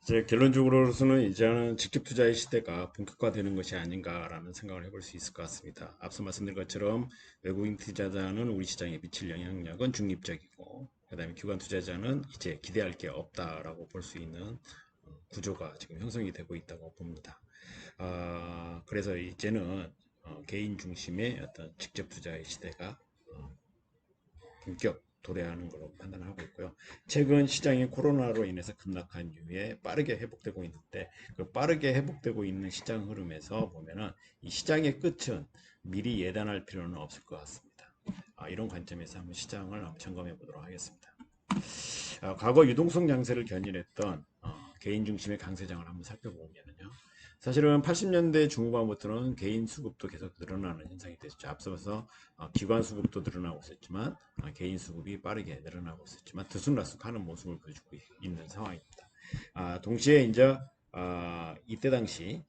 이제 결론적으로는 이제는 직접 투자의 시대가 본격화되는 것이 아닌가라는 생각을 해볼 수 있을 것 같습니다. 앞서 말씀드린 것처럼 외국인 투자자는 우리 시장에 미칠 영향력은 중립적이고, 그다음에 기관 투자자는 이제 기대할 게 없다라고 볼 수 있는 구조가 지금 형성이 되고 있다고 봅니다. 그래서 이제는 개인 중심의 어떤 직접 투자의 시대가 본격 도래하는 걸로 판단하고 있고요. 최근 시장이 코로나로 인해서 급락한 이후에 빠르게 회복되고 있는데, 그 빠르게 회복되고 있는 시장 흐름에서 보면은 이 시장의 끝은 미리 예단할 필요는 없을 것 같습니다. 이런 관점에서 한번 시장을 한번 점검해 보도록 하겠습니다. 과거 유동성 장세를 견인했던 개인 중심의 강세장을 한번 살펴보면요. 사실은 80년대 중후반부터는 개인 수급도 계속 늘어나는 현상이 됐죠. 앞서서 기관 수급도 늘어나고 있었지만 개인 수급이 빠르게 늘어나고 있었지만 들쑥날쑥하는 모습을 보여주고 있는 상황입니다. 동시에 이제 이때 당시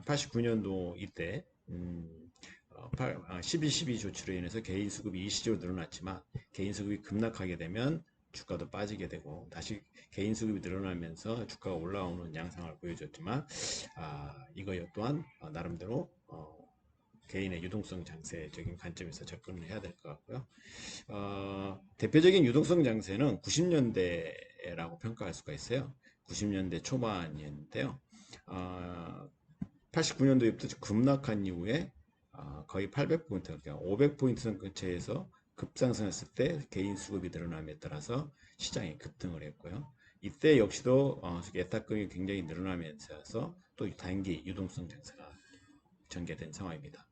89년도 이때 12.12 조치로 인해서 개인 수급이 일시적으로 늘어났지만 개인 수급이 급락하게 되면 주가도 빠지게 되고 다시 개인 수급이 늘어나면서 주가가 올라오는 양상을 보여줬지만 이거 또한 나름대로 개인의 유동성 장세적인 관점에서 접근을 해야 될 것 같고요. 대표적인 유동성 장세는 90년대라고 평가할 수가 있어요. 90년대 초반이었는데요. 89년도부터 급락한 이후에 거의 800포인트, 그러니까 500포인트 선 근처에서 급상승했을 때 개인 수급이 늘어남에 따라서 시장이 급등을 했고요. 이때 역시도 예탁금이 굉장히 늘어나면서 또 단기 유동성 장세가 전개된 상황입니다.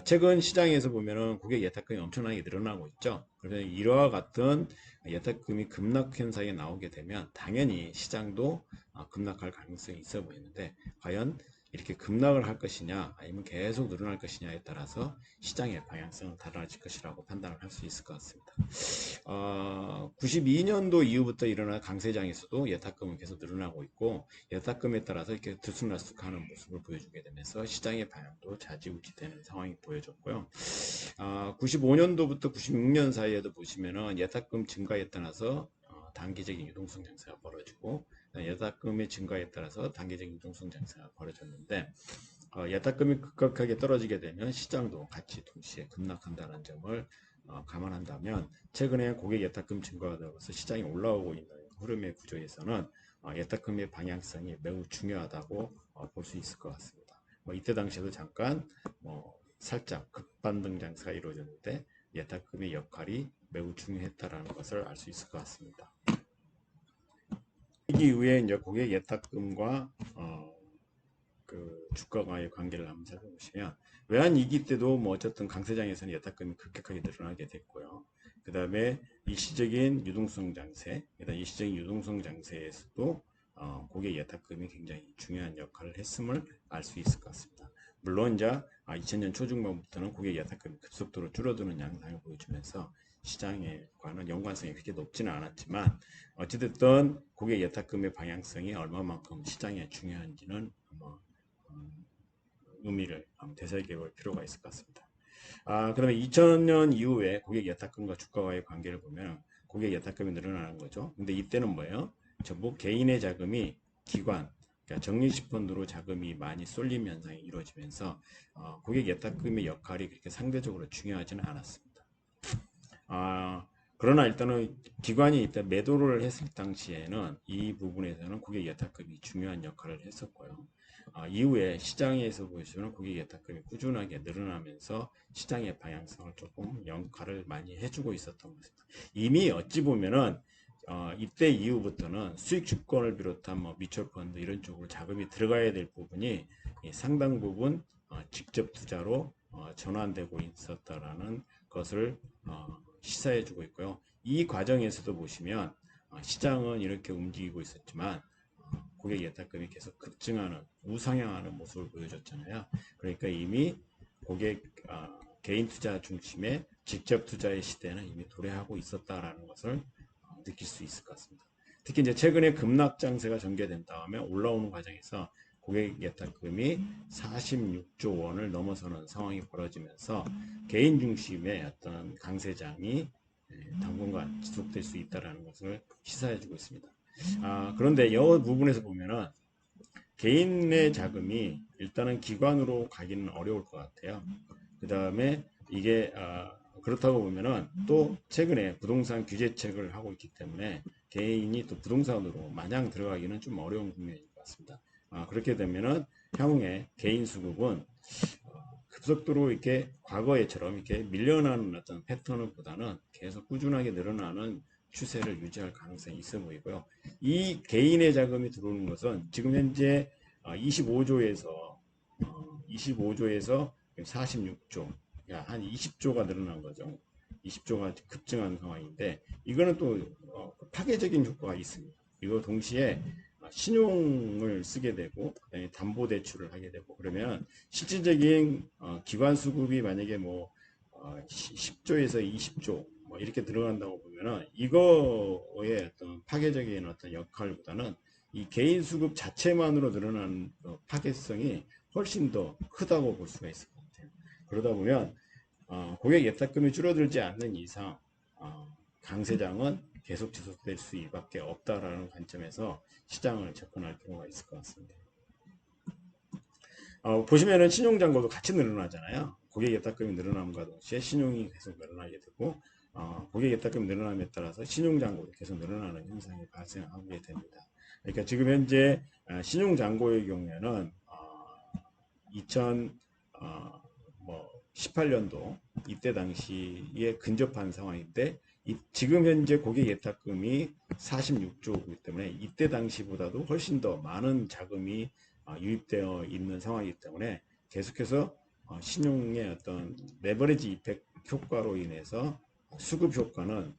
최근 시장에서 보면은 고객 예탁금이 엄청나게 늘어나고 있죠. 그래서 이와 같은 예탁금이 급락 현상이 나오게 되면 당연히 시장도 급락할 가능성이 있어 보이는데 과연 이렇게 급락을 할 것이냐 아니면 계속 늘어날 것이냐에 따라서 시장의 방향성은 달라질 것이라고 판단을 할 수 있을 것 같습니다. 92년도 이후부터 일어난 강세장에서도 예탁금은 계속 늘어나고 있고 예탁금에 따라서 이렇게 들쑥날쑥하는 모습을 보여주게 되면서 시장의 방향도 좌지우지되는 상황이 보여졌고요. 95년도부터 96년 사이에도 보시면은 예탁금 증가에 따라서 단기적인 유동성 장세가 벌어지고 예탁금의 증가에 따라서 단기적인 유동성 장세가 벌어졌는데 예탁금이 급격하게 떨어지게 되면 시장도 같이 동시에 급락한다는 점을 감안한다면 최근에 고객 예탁금 증가가 되어서 시장이 올라오고 있는 흐름의 구조에서는 예탁금의 방향성이 매우 중요하다고 볼 수 있을 것 같습니다. 이때 당시에도 잠깐 살짝 급반등 장세가 이루어졌는데 예탁금의 역할이 매우 중요했다라는 것을 알 수 있을 것 같습니다. 이 이후에 이제 고객 예탁금과 그 주가와의 관계를 한번 살펴보시면 외환위기 때도 뭐 어쨌든 강세장에서는 예탁금이 급격하게 늘어나게 됐고요. 그 다음에 일시적인 유동성 장세, 그다음 일시적인 유동성 장세에서도 고객 예탁금이 굉장히 중요한 역할을 했음을 알 수 있을 것 같습니다. 물론 이제 2000년 초중반부터는 고객 예탁금이 급속도로 줄어드는 양상을 보여주면서 시장과는 연관성이 그렇게 높지는 않았지만 어찌됐든 고객 예탁금의 방향성이 얼마만큼 시장에 중요한지는 의미를 되새겨 볼 필요가 있을 것 같습니다. 그다음에 2000년 이후에 고객 예탁금과 주가와의 관계를 보면 고객 예탁금이 늘어나는 거죠. 근데 이때는 뭐예요? 전부 개인의 자금이 기관, 그러니까 적립식펀드로 자금이 많이 쏠림 현상이 이루어지면서 고객 예탁금의 역할이 그렇게 상대적으로 중요하지는 않았습니다. 그러나 일단은 기관이 일단 매도를 했을 당시에는 이 부분에서는 고객 예탁금이 중요한 역할을 했었고요. 이후에 시장에서 보시면 고객 예탁금이 꾸준하게 늘어나면서 시장의 방향성을 조금 역할을 많이 해주고 있었던 것입니다. 이미 어찌 보면은 이때 이후부터는 수익 주권을 비롯한 뭐 뮤추얼펀드 이런 쪽으로 자금이 들어가야 될 부분이 상당 부분 직접 투자로 전환되고 있었다라는 것을 시사해주고 있고요. 이 과정에서도 보시면 시장은 이렇게 움직이고 있었지만 고객 예탁금이 계속 급증하는 우상향하는 모습을 보여줬잖아요. 그러니까 이미 고객 개인 투자 중심의 직접 투자의 시대는 이미 도래하고 있었다라는 것을 느낄 수 있을 것 같습니다. 특히 이제 최근에 급락 장세가 전개된 다음에 올라오는 과정에서 고객 예탁금이 46조 원을 넘어서는 상황이 벌어지면서 개인 중심의 어떤 강세장이 당분간 지속될 수 있다는 것을 시사해주고 있습니다. 그런데 이 부분에서 보면은 개인의 자금이 일단은 기관으로 가기는 어려울 것 같아요. 그 다음에 이게 그렇다고 보면은 또 최근에 부동산 규제책을 하고 있기 때문에 개인이 또 부동산으로 마냥 들어가기는 좀 어려운 국면인 것 같습니다. 그렇게 되면은 향후에 개인 수급은 급속도로 이렇게 과거에처럼 이렇게 밀려나는 어떤 패턴보다는 계속 꾸준하게 늘어나는 추세를 유지할 가능성이 있어 보이고요. 이 개인의 자금이 들어오는 것은 지금 현재 25조에서 25조에서 46조, 한 20조가 늘어난 거죠. 20조가 급증한 상황인데 이거는 또 파괴적인 효과가 있습니다. 이거 동시에 신용을 쓰게 되고 담보 대출을 하게 되고 그러면 실질적인 기관 수급이 만약에 뭐 10조에서 20조 뭐 이렇게 들어간다고 보면은 이거의 어떤 파괴적인 어떤 역할보다는 이 개인 수급 자체만으로 늘어나는 파괴성이 훨씬 더 크다고 볼 수가 있을 것 같아요. 그러다 보면 고객 예탁금이 줄어들지 않는 이상 강세장은 계속 지속될 수밖에 없다라는 관점에서 시장을 접근할 필요가 있을 것 같습니다. 보시면은 신용잔고도 같이 늘어나잖아요. 고객 예탁금이 늘어남과 동시에 신용이 계속 늘어나게 되고 고객 예탁금이 늘어남에 따라서 신용잔고도 계속 늘어나는 현상이 발생하게 됩니다. 그러니까 지금 현재 신용잔고의 경우에는 2018년도 이때 당시에 근접한 상황인데 지금 현재 고객 예탁금이 46조이기 때문에 이때 당시보다도 훨씬 더 많은 자금이 유입되어 있는 상황이기 때문에 계속해서 신용의 어떤 레버리지 이펙트 효과로 인해서 수급 효과는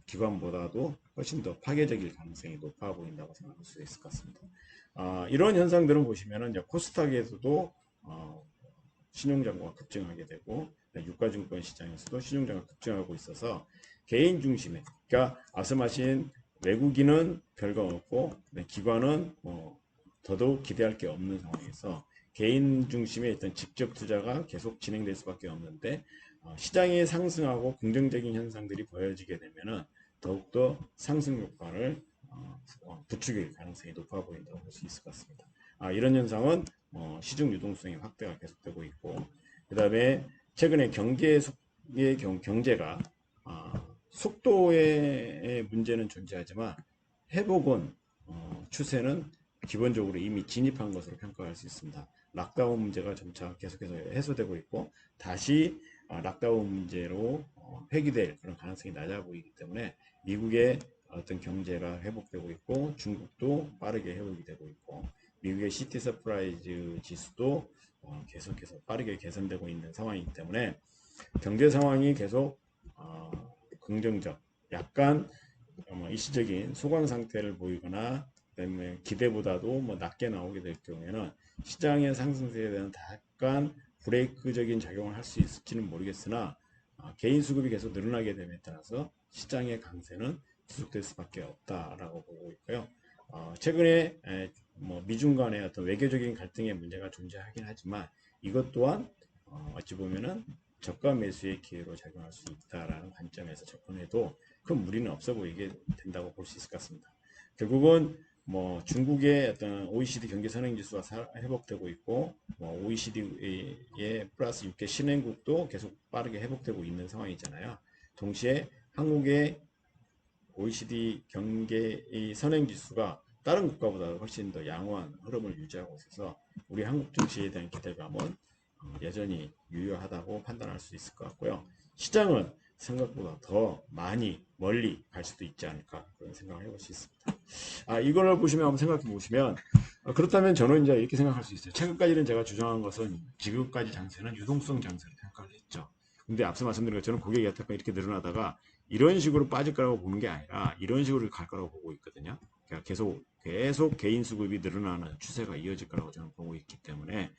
기관보다도 훨씬 더 파괴적일 가능성이 높아 보인다고 생각할 수 있을 것 같습니다. 이런 현상들은 보시면은 코스닥에서도 신용잔고가 급증하게 되고 유가증권 시장에서도 신용잔고가 급증하고 있어서 개인 중심의 그러니까 앞서 말신 외국인은 별거 없고 기관은 더더욱 기대할 게 없는 상황에서 개인 중심의 어떤 직접 투자가 계속 진행될 수밖에 없는데 시장이 상승하고 긍정적인 현상들이 보여지게 되면은 더욱더 상승 효과를 부추길 가능성이 높아 보인다고 볼 수 있을 것 같습니다. 이런 현상은 시중 유동성의 확대가 계속되고 있고 그 다음에 최근에 경제가 속도의 문제는 존재하지만 회복은 추세는 기본적으로 이미 진입한 것으로 평가할 수 있습니다. 락다운 문제가 점차 계속해서 해소되고 있고 다시 락다운 문제로 회귀될 그런 가능성이 낮아 보이기 때문에 미국의 어떤 경제가 회복되고 있고 중국도 빠르게 회복이 되고 있고 미국의 시티 서프라이즈 지수도 계속해서 빠르게 개선되고 있는 상황이기 때문에 경제 상황이 계속 긍정적, 약간 일시적인 소강 상태를 보이거나 그다음에 기대보다도 낮게 나오게 될 경우에는 시장의 상승세에 대한 약간 브레이크적인 작용을 할 수 있을지는 모르겠으나 개인 수급이 계속 늘어나게 됨에 따라서 시장의 강세는 지속될 수밖에 없다라고 보고 있고요. 최근에 미중 간의 어떤 외교적인 갈등의 문제가 존재하긴 하지만 이것 또한 어찌 보면은 저가 매수의 기회로 작용할 수 있다라는 관점에서 접근해도 큰 무리는 없어 보이게 된다고 볼 수 있을 것 같습니다. 결국은 중국의 어떤 OECD 경제 선행 지수가 회복되고 있고 OECD의 플러스 6개 신흥국도 계속 빠르게 회복되고 있는 상황이잖아요. 동시에 한국의 OECD 경제 선행 지수가 다른 국가보다 훨씬 더 양호한 흐름을 유지하고 있어서 우리 한국 증시에 대한 기대감은 여전히 유효하다고 판단할 수 있을 것 같고요. 시장은 생각보다 더 많이 멀리 갈 수도 있지 않을까 그런 생각을 해볼 수 있습니다. 이걸 보시면 한번 생각해 보시면 그렇다면 저는 이제 이렇게 생각할 수 있어요. 최근까지는 제가 주장한 것은 지금까지 장세는 유동성 장세를 생각을 했죠. 근데 앞서 말씀드린 것처럼 고객 예탁금이 이렇게 늘어나다가 이런 식으로 빠질 거라고 보는 게 아니라 이런 식으로 갈 거라고 보고 있거든요. 그러니까 계속 개인 수급이 늘어나는 추세가 이어질 거라고 저는 보고 있기 때문에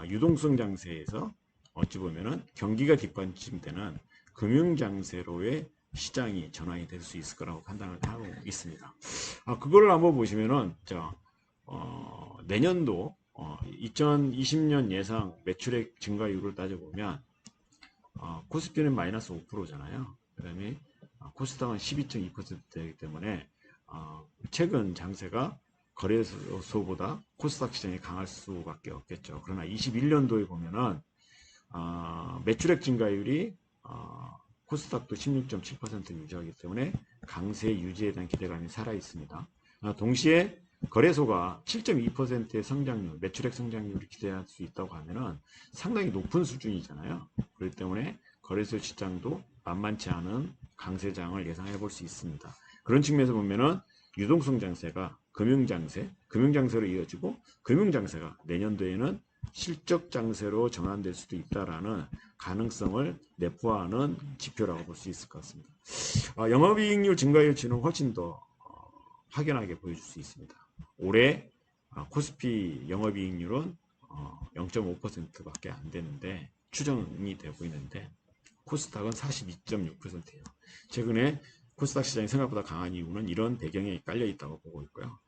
유동성 장세에서 어찌 보면은 경기가 뒷받침되는 금융 장세로의 시장이 전환이 될 수 있을 거라고 판단을 하고 있습니다. 그걸 한번 보시면은 내년도 2020년 예상 매출액 증가율을 따져보면 코스피는 마이너스 5%잖아요. 그 다음에 코스닥은 12.2%되기 때문에 최근 장세가 거래소보다 코스닥 시장이 강할 수밖에 없겠죠. 그러나 21년도에 보면은 매출액 증가율이 코스닥도 16.7% 유지하기 때문에 강세 유지에 대한 기대감이 살아 있습니다. 동시에 거래소가 7.2%의 성장률, 매출액 성장률을 기대할 수 있다고 하면은 상당히 높은 수준이잖아요. 그렇기 때문에 거래소 시장도 만만치 않은 강세장을 예상해 볼 수 있습니다. 그런 측면에서 보면은 유동성 장세가 금융장세로 이어지고 금융장세가 내년도에는 실적 장세로 전환될 수도 있다라는 가능성을 내포하는 지표라고 볼 수 있을 것 같습니다. 영업이익률 증가율치는 훨씬 더 확연하게 보여줄 수 있습니다. 올해 코스피 영업이익률은 0.5%밖에 안 되는데 추정이 되고 있는데 코스닥은 42.6%예요. 최근에 코스닥 시장이 생각보다 강한 이유는 이런 배경에 깔려 있다고 보고 있고요.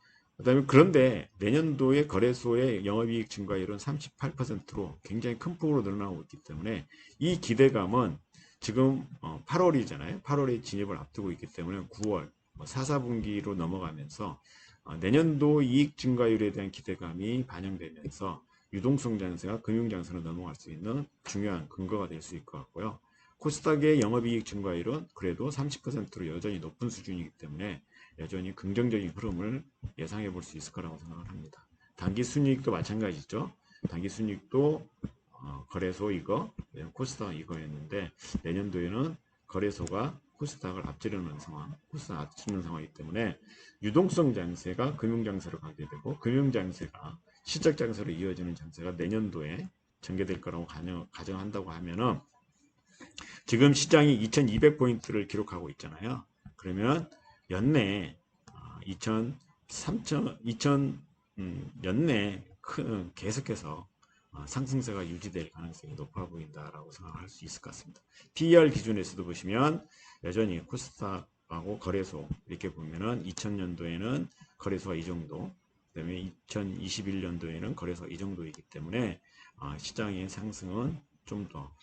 그런데 내년도에 거래소의 영업이익 증가율은 38%로 굉장히 큰 폭으로 늘어나고 있기 때문에 이 기대감은 지금 8월이잖아요. 8월에 진입을 앞두고 있기 때문에 9월 4분기로 넘어가면서 내년도 이익 증가율에 대한 기대감이 반영되면서 유동성 장세가 금융 장세로 넘어갈 수 있는 중요한 근거가 될 수 있을 것 같고요. 코스닥의 영업이익 증가율은 그래도 30%로 여전히 높은 수준이기 때문에 여전히 긍정적인 흐름을 예상해 볼 수 있을 거라고 생각을 합니다. 단기 순이익도 마찬가지죠. 단기 순이익도 거래소 이거, 코스닥 이거였는데 내년도에는 거래소가 코스닥을 앞지르는 상황, 코스닥 앞지르는 상황이기 때문에 유동성 장세가 금융 장세로 가게 되고 금융 장세가 실적 장세로 이어지는 장세가 내년도에 전개될 거라고 가정한다고 하면은 지금 시장이 2200포인트를 기록하고 있잖아요. 그러면 연내 2000 연내 계속해서 상승세가 유지될 가능성이 높아 보인다라고 생각할 수 있을 것 같습니다. PER 기준에서도 보시면 여전히 코스닥하고 거래소 이렇게 보면은 2000년도에는 거래소가 이 정도, 그다음에 2021년도에는 거래소가 이 정도이기 때문에 시장의 상승은 좀 더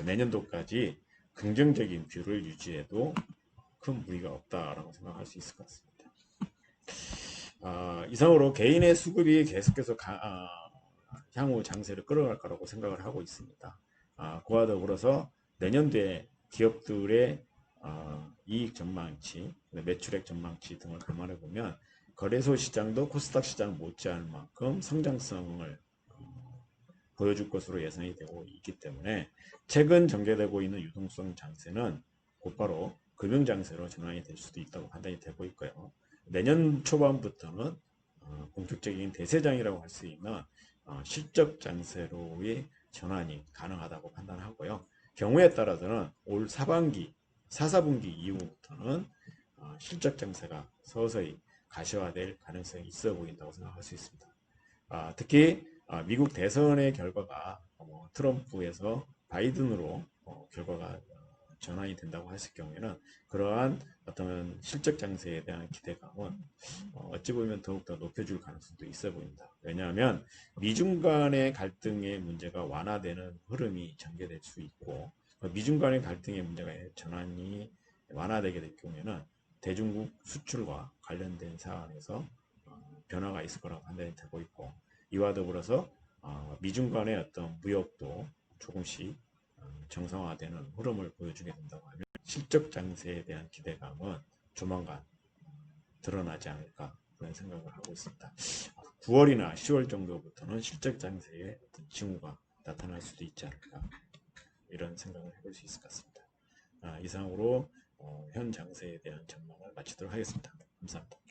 내년도까지 긍정적인 뷰를 유지해도 큰 무리가 없다라고 생각할 수 있을 것 같습니다. 이상으로 개인의 수급이 계속해서 향후 장세를 끌어갈 거라고 생각을 하고 있습니다. 그와 더불어서 내년도에 기업들의 이익 전망치, 매출액 전망치 등을 감안해 보면 거래소 시장도 코스닥 시장 못지않을 만큼 성장성을 보여줄 것으로 예상이 되고 있기 때문에 최근 전개되고 있는 유동성 장세는 곧바로 금융 장세로 전환이 될 수도 있다고 판단이 되고 있고요. 내년 초반부터는 본격적인 대세장이라고 할 수 있는 실적 장세로의 전환이 가능하다고 판단하고요. 경우에 따라서는 올 4분기 이후부터는 실적 장세가 서서히 가시화될 가능성이 있어 보인다고 생각할 수 있습니다. 특히 미국 대선의 결과가 트럼프에서 바이든으로 결과가 전환이 된다고 했을 경우에는 그러한 어떤 실적 장세에 대한 기대감은 어찌 보면 더욱더 높여줄 가능성도 있어 보입니다. 왜냐하면 미중 간의 갈등의 문제가 완화되는 흐름이 전개될 수 있고 미중 간의 갈등의 문제가 전환이 완화되게 될 경우에는 대중국 수출과 관련된 사안에서 변화가 있을 거라고 판단이 되고 있고 이와 더불어서 미중 간의 어떤 무역도 조금씩 정상화되는 흐름을 보여주게 된다고 하면 실적 장세에 대한 기대감은 조만간 드러나지 않을까 그런 생각을 하고 있습니다. 9월이나 10월 정도부터는 실적 장세의 어떤 징후가 나타날 수도 있지 않을까 이런 생각을 해볼 수 있을 것 같습니다. 이상으로 현 장세에 대한 전망을 마치도록 하겠습니다. 감사합니다.